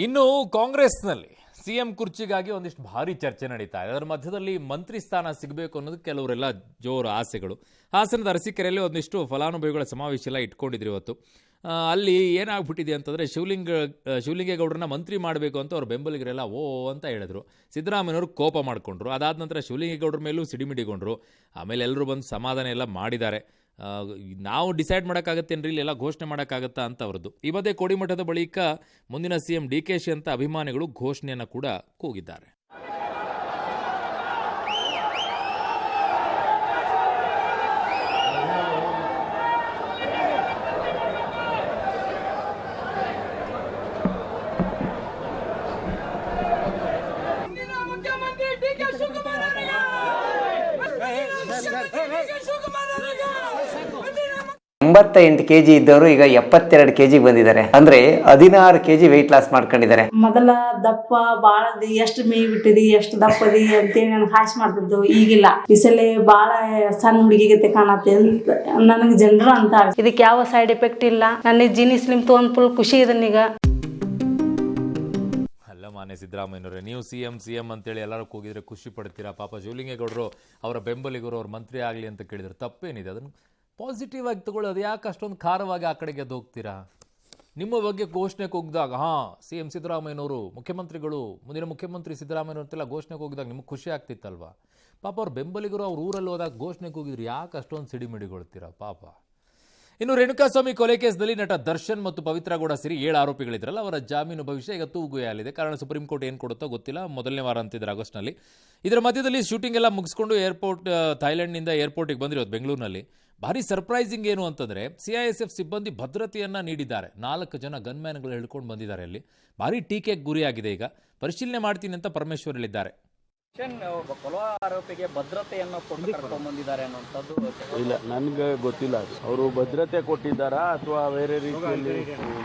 ಇನ್ನು ಕಾಂಗ್ರೆಸ್ನಲ್ಲಿ ಸಿಎಂ ಕುರ್ಚಿಗಾಗಿ ಒಂದಿಷ್ಟು ಭಾರಿ ಚರ್ಚೆ ನಡೀತಾ ಇದೆ. ಅದರ ಮಧ್ಯದಲ್ಲಿ ಮಂತ್ರಿ ಸ್ಥಾನ ಸಿಗಬೇಕು ಅನ್ನೋದು ಕೆಲವರೆಲ್ಲ ಜೋರು ಆಸೆಗಳು. ಹಾಸನದ ಅರಸೀಕೆರೆಯಲ್ಲಿ ಒಂದಿಷ್ಟು ಫಲಾನುಭವಿಗಳ ಸಮಾವೇಶ ಎಲ್ಲ ಇಟ್ಕೊಂಡಿದ್ರು ಇವತ್ತು. ಅಲ್ಲಿ ಏನಾಗ್ಬಿಟ್ಟಿದೆ ಅಂತಂದರೆ ಶಿವಲಿಂಗೇಗೌಡರನ್ನ ಮಂತ್ರಿ ಮಾಡಬೇಕು ಅಂತ ಅವ್ರ ಬೆಂಬಲಿಗರೆಲ್ಲ ಓ ಅಂತ ಹೇಳಿದ್ರು. ಸಿದ್ದರಾಮಯ್ಯನವರು ಕೋಪ ಮಾಡಿಕೊಂಡ್ರು. ಅದಾದ ನಂತರ ಶಿವಲಿಂಗೇಗೌಡರ ಮೇಲೂ ಸಿಡಿಮಿಡಿಗೊಂಡ್ರು. ಆಮೇಲೆ ಎಲ್ಲರೂ ಬಂದು ಸಮಾಧಾನ ಎಲ್ಲ ಮಾಡಿದ್ದಾರೆ. ನಾವು ಡಿಸೈಡ್ ಮಾಡೋಕ್ಕಾಗತ್ತೇನ್ರಿ, ಇಲ್ಲೆಲ್ಲ ಘೋಷಣೆ ಮಾಡೋಕ್ಕಾಗತ್ತಾ ಅಂತ ಅವ್ರದ್ದು. ಈ ಮಧ್ಯೆ ಕೋಡಿಮಠದ ಬಳಿಕ ಮುಂದಿನ ಸಿಎಂ DKಶಿ ಅಂತ ಅಭಿಮಾನಿಗಳು ಘೋಷಣೆಯನ್ನು ಕೂಡ ಕೂಗಿದ್ದಾರೆ. ಎಂಬತ್ತೆಂಟು ಕೆಜಿ ಇದ್ದವರು ಈಗ 72 ಕೆಜಿ ಬಂದಿದ್ದಾರೆ. ಅಂದ್ರೆ 16 ಕೆಜಿ ವೆಯ್ಟ್ ಲಾಸ್ ಮಾಡ್ಕೊಂಡಿದ್ದಾರೆ. ಮೊದಲ ದಪ್ಪ ಬಾಳದಿ ಎಷ್ಟು ಮೇಯ್ ಬಿಟ್ಟಿದಿ ಎಷ್ಟು ದಪ್ಪದಿ ಅಂತೇಳಿ ನನ್ಗೆ ಹಾಸ್ ಮಾಡ್ತಿದ್ದು. ಈಗಿಲ್ಲ, ಈ ಸಲ ಬಾಳ ಸಣ್ಣ ಹುಡುಗಿಗತೆ ಕಾಣತ್ತೆ ಅಂತ ನನಗೆ ಜನರು ಅಂತ. ಇದಕ್ಕೆ ಯಾವ ಸೈಡ್ ಎಫೆಕ್ಟ್ ಇಲ್ಲ. ನನಗೆ ಜೀನಿ ಸ್ಲಿಮ್ ತೊಗೊಂಡ್ ಫುಲ್ ಖುಷಿ ಇದನ್ನೀಗ. ಅಲ್ಲ ಮಾನ್ಯ ಸಿದ್ದರಾಮಯ್ಯನವರೇ, ನೀವು ಸಿಎಂ ಅಂತೇಳಿ ಎಲ್ಲರೂ ಕೂಗಿದ್ರೆ ಖುಷಿ ಪಡ್ತೀರಾ? ಪಾಪ ಶಿವಲಿಂಗೇಗೌಡರು ಅವರ ಬೆಂಬಲಿಗರು ಅವ್ರ ಮಂತ್ರಿ ಆಗಲಿ ಅಂತ ಕೇಳಿದ್ರೆ ತಪ್ಪೇನಿದೆ? ಅದನ್ನು ಪಾಸಿಟಿವ್ ಆಗಿ ತಗೊಳ್ಳಿ. ಅದು ಯಾಕೆ ಅಷ್ಟೊಂದು ಖಾರವಾಗಿ ಆ ಕಡೆಗೆ ಹೋಗ್ತೀರಾ? ನಿಮ್ಮ ಬಗ್ಗೆ ಘೋಷಣೆಗೆ ಹೋಗಿದಾಗ ಸಿಎಂ ಸಿದ್ದರಾಮಯ್ಯನವರು ಮುಖ್ಯಮಂತ್ರಿಗಳು, ಮುಂದಿನ ಮುಖ್ಯಮಂತ್ರಿ ಸಿದ್ದರಾಮಯ್ಯನವರು ಅಂತೆಲ್ಲ ಘೋಷಣೆಗೆ ಹೋಗಿದಾಗ ನಿಮ್ಗೆ ಖುಷಿ ಆಗ್ತಿತ್ತಲ್ವಾ? ಪಾಪ ಅವ್ರ ಬೆಂಬಲಿಗರು ಅವ್ರ ಊರಲ್ಲಿ ಹೋದಾಗ ಘೋಷಣೆಗೆ ಹೋಗಿದ್ರು, ಯಾಕೆ ಅಷ್ಟೊಂದು ಸಿಡಿಮಿಡಿಗೊಳ್ತೀರಾ ಪಾಪ? ಇನ್ನು ರೇಣುಕಾಸ್ವಾಮಿ ಕೊಲೆ ಕೇಸ್ನಲ್ಲಿ ನಟ ದರ್ಶನ್ ಮತ್ತು ಪವಿತ್ರ ಗೌಡ ಸೇರಿ 7 ಆರೋಪಿಗಳಿದ್ರಲ್ಲ, ಅವರ ಜಾಮೀನು ಭವಿಷ್ಯ ಈಗ ತೂಗುಯಾಲಿದೆ. ಕಾರಣ ಸುಪ್ರೀಂ ಕೋರ್ಟ್ ಏನು ಕೊಡುತ್ತೋ ಗೊತ್ತಿಲ್ಲ. ಮೊದಲನೇ ವಾರ ಅಂತಿದ್ದಾರೆ ಆಗಸ್ಟ್ನಲ್ಲಿ. ಇದರ ಮಧ್ಯದಲ್ಲಿ ಶೂಟಿಂಗ್ ಎಲ್ಲ ಮುಗಿಸ್ಕೊಂಡು ಥೈಲ್ಯಾಂಡ್ನಿಂದ ಏರ್ಪೋರ್ಟಿಗೆ ಬಂದಿರೋದು ಬೆಂಗಳೂರಿನಲ್ಲಿ. ಭಾರಿ ಸರ್ಪ್ರೈಸಿಂಗ್ ಏನು ಅಂತಂದರೆ, CISF ಸಿಬ್ಬಂದಿ ಭದ್ರತೆಯನ್ನು ನೀಡಿದ್ದಾರೆ. 4 ಜನ ಗನ್ಮ್ಯಾನ್ಗಳು ಹಿಡ್ಕೊಂಡು ಬಂದಿದ್ದಾರೆ. ಅಲ್ಲಿ ಭಾರಿ ಟೀಕೆಗೆ ಗುರಿಯಾಗಿದೆ. ಈಗ ಪರಿಶೀಲನೆ ಮಾಡ್ತೀನಿ ಅಂತ ಪರಮೇಶ್ವರ್ ಹೇಳಿದ್ದಾರೆ. ಆರೋಪಿಗೆ ಭದ್ರತೆಯನ್ನು ಕರ್ಕೊಂಡು ಬಂದಿದ್ದಾರೆ ಅನ್ನೋಂಥದ್ದು ಇಲ್ಲ, ನನಗೆ ಗೊತ್ತಿಲ್ಲ. ಅವರು ಭದ್ರತೆ ಕೊಟ್ಟಿದ್ದಾರಾ ಅಥವಾ ಬೇರೆ ರೀತಿಯಲ್ಲಿ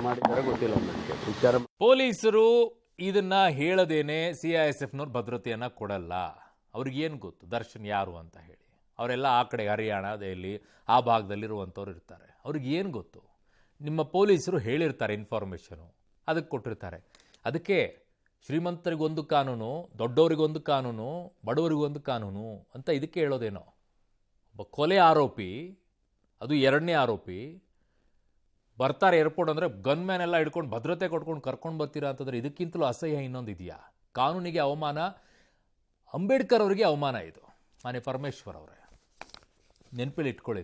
ಮಾಡಿದಾರ ಗೊತ್ತಿಲ್ಲ ನನಗೆ ವಿಚಾರ. ಪೊಲೀಸರು ಇದನ್ನ ಹೇಳದೇನೆ CISFನವ್ರು ಭದ್ರತೆಯನ್ನು ಕೊಡಲ್ಲ. ಅವ್ರಿಗೇನು ಗೊತ್ತು ದರ್ಶನ್ ಯಾರು ಅಂತ ಹೇಳಿ? ಅವರೆಲ್ಲ ಆ ಕಡೆ ಹರಿಯಾಣ, ದೆಹಲಿ ಆ ಭಾಗದಲ್ಲಿರುವಂಥವ್ರು ಇರ್ತಾರೆ. ಅವ್ರಿಗೇನು ಗೊತ್ತು? ನಿಮ್ಮ ಪೊಲೀಸರು ಹೇಳಿರ್ತಾರೆ, ಇನ್ಫಾರ್ಮೇಷನು ಅದಕ್ಕೆ ಕೊಟ್ಟಿರ್ತಾರೆ. ಅದಕ್ಕೆ ಶ್ರೀಮಂತರಿಗೊಂದು ಕಾನೂನು, ದೊಡ್ಡವರಿಗೊಂದು ಕಾನೂನು, ಬಡವರಿಗೊಂದು ಕಾನೂನು ಅಂತ ಇದಕ್ಕೆ ಹೇಳೋದೇನೋ. ಒಬ್ಬ ಕೊಲೆ ಆರೋಪಿ, ಅದು 2ನೇ ಆರೋಪಿ ಬರ್ತಾರೆ ಏರ್ಪೋರ್ಟ್ ಅಂದರೆ ಗನ್ಮ್ಯಾನ್ ಎಲ್ಲ ಹಿಡ್ಕೊಂಡು ಭದ್ರತೆ ಕೊಟ್ಕೊಂಡು ಕರ್ಕೊಂಡು ಬರ್ತೀರಾ ಅಂತಂದರೆ ಇದಕ್ಕಿಂತಲೂ ಅಸಹ್ಯ ಇನ್ನೊಂದು ಇದೆಯಾ? ಕಾನೂನಿಗೆ ಅವಮಾನ, ಅಂಬೇಡ್ಕರ್ ಅವರಿಗೆ ಅವಮಾನ ಇದು. ಮಾನ್ಯ ಪರಮೇಶ್ವರ್ ಅವರೇ, ನೆನಪಲ್ಲಿ ಇಟ್ಕೊಳ್ಳಿ.